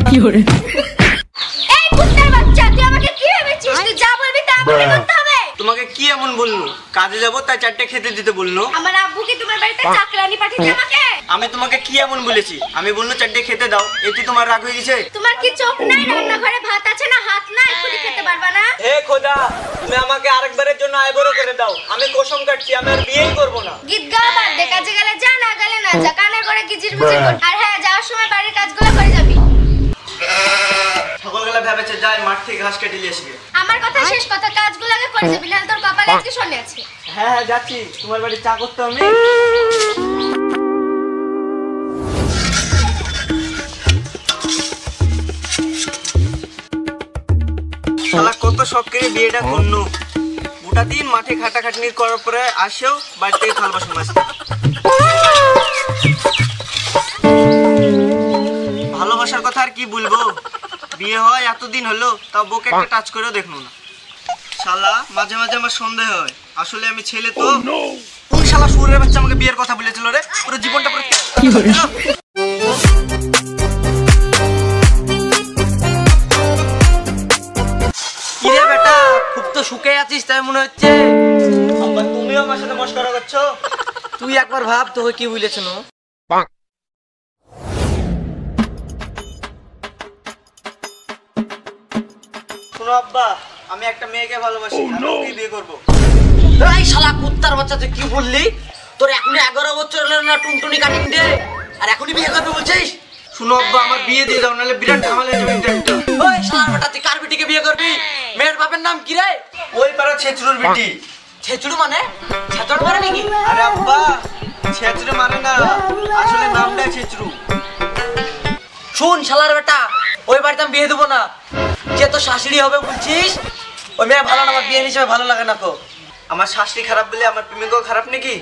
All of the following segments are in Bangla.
কি করে এই কুত্তার বাচ্চা তুই আমাকে কি ভেবেছিস তুই যা বলবি তা আমাকে করতে হবে তোমাকে কি এমন বললো কাজে যাব তাই চারটে খেতে দিতে বললো আমার আব্বু কি তোমার বাড়িতে চাকরানি পাঠিয়েছে আমাকে আমি তোমাকে কি এমন বলেছি আমি বললো চারটে খেতে দাও এটি তোমার রাগ হয়ে গেছে তোমার কি চোখ নাই রান্নাঘরে ভাত আছে না হাত নাই এখনি খেতে পারবা না হে খোদা তুমি আমাকে আরেকবারের জন্য আইবুড়ো করে দাও আমি কসম কাটছি আমি আর বিয়েই করব না গীত গাও বাদ দে কাজে গেলে যা না গেলে না যা কানের করে গিজির মিজির কর আর হ্যাঁ যাওয়ার সময় বাড়ির কাজগুলো করে যাবি সকালবেলা ভেবেছে যাই মাঠ থেকে ঘাস কেটে নিয়ে আসবে আমার কথা শেষ কথা কাজগুলো আগে করে যাবি না তোর কপালে আজকে শনি আছে হ্যাঁ হ্যাঁ যাচ্ছি তোমার বাড়ি চা করতে আমি শালা কত শখ করে বিয়েটা করলো গোটা দিন মাঠে খাটাখাটনি করার পরে আসেও বাড়ি থেকে থাল বাসন মাজতে ভালোবাসার কথা আর কি বলবো বিয়ে হয় এতদিন হলো তাও বউকে একটা টাচ করেও দেখলো না শালা মাঝে মাঝে আমার সন্দেহ হয় আসলে আমি ছেলে তো কোন শালা সুরের বাচ্চা আমাকে বিয়ের কথা বলেছিল রে পুরো জীবনটা পুরো কি করে কি রে বেটা খুব তো সুখে আছিস তাই মনে হচ্ছে আব্বা তুমিও আমার সাথে মস্করা করছো তুই একবার ভাব তোকে কি বলেছিল শোনো আব্বা আমি একটা মেয়েকে ভালোবাসি আমি ওকে বিয়ে করব এই শালা কুত্তার বাচ্চা তুই কি বললি তোর এখনো 11 বছর হলো না টুনটুনি কাটিং দে আর এখনি বিয়ে করবে বলছিস শুনো আব্বা আমার বিয়ে দিয়ে দাও নালে বিরাট ঝামেলা হয়ে যাবে ইন্টারনেটে ওই শালা বেটা তুই কার বিটিকে বিয়ে করবি মেয়ের বাপের নাম কি রে ওই পাড়া ছেচুড়ুর বিটি ছেচুড়ু মানে ছেচড় মানে নাকি আরে আব্বা ছেচড়ু মানে না আসলে নামটা ছেচড়ু শুন শালার বেটা ওই বাড়িতে আমি বিয়ে দেব না যে তো শাশুড়ি হবে বলছিস ওই মেয়ে ভালো না আমার বিয়ে হিসেবে ভালো লাগে না তো আমার শাশুড়ি খারাপ বলে আমার প্রেমিকও খারাপ নাকি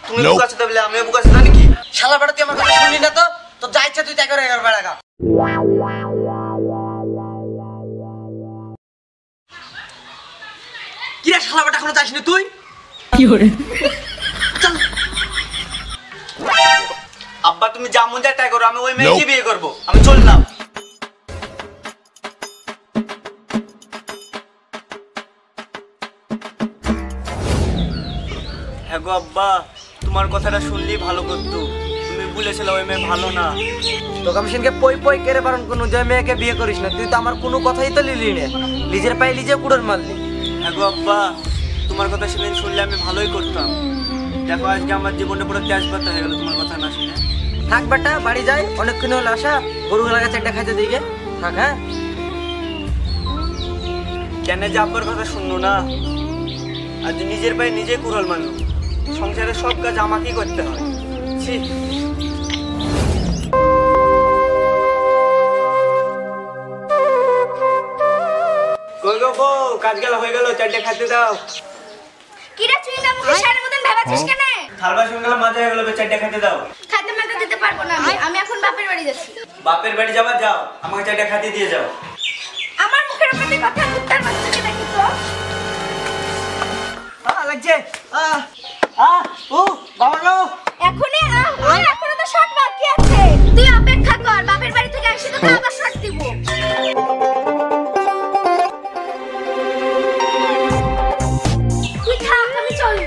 তুমি বুকাছে বলে আমিও বুকাছে না নাকি শালা বেটা তুই আমার কথা শুনলি না তো তো যা ইচ্ছা তুই তাই করে বেড়াগা কি রে শালা বেটা এখনো যাসনি তুই কি করে চল আব্বা তুমি যা মন যায় তাই করো আমি ওই মেয়েকে বিয়ে করব আমি চললাম হ্যাঁ গো আব্বা তোমার কথাটা শুনলেই ভালো করতো তুমি বলেছিলে ওই মেয়ে ভালো না তোকে আমি সেনকে পই পই করে বারণ কোনো যে মেয়েকে বিয়ে করিস না তুই তো আমার কোনো কথাই তো লিলি না নিজের পায়ে নিজে কুড়ন মারলি হ্যাঁ গো আব্বা তোমার কথা শুনলে আমি ভালোই করতাম দেখো আজকে আমার জীবনটা পুরো তেজপাতা হয়ে গেল তোমার কথা না শুনে থাক বেটা বাড়ি যাই অনেকক্ষণ হলো আসা গরুগুলোর কাছে একটা খাইতে দিকে থাক হ্যাঁ কেন যে আব্বার কথা শুনলো না আজ নিজের পায়ে নিজে কুড়াল মারলো সংসারের সব কাজ আমাকেই করতে হয় ছি কই গো বউ কাজ গেল হয়ে গেল চারটে খাইতে দাও কি রে তুই না মুখে সারের মতন ভাবাছিস কেন থাল বাসন গেল মাঝে হয়ে গেল চারটে খাইতে দাও খাইতে মাইতে দিতে পারবো না আমি এখন বাপের বাড়ি যাচ্ছি বাপের বাড়ি যাবা যাও আমাকে চারটে খাইতে দিয়ে যাও আমার মুখের মধ্যে কথা কুত্তার বাচ্চাকে দেখি তো লাগছে ও বাবা গো এখনই এখনো তো শর্ট বাকি আছে তুই অপেক্ষা কর বাপের বাড়ি থেকে আসি তো আবার শর্ট দিব তুই থাক আমি চলি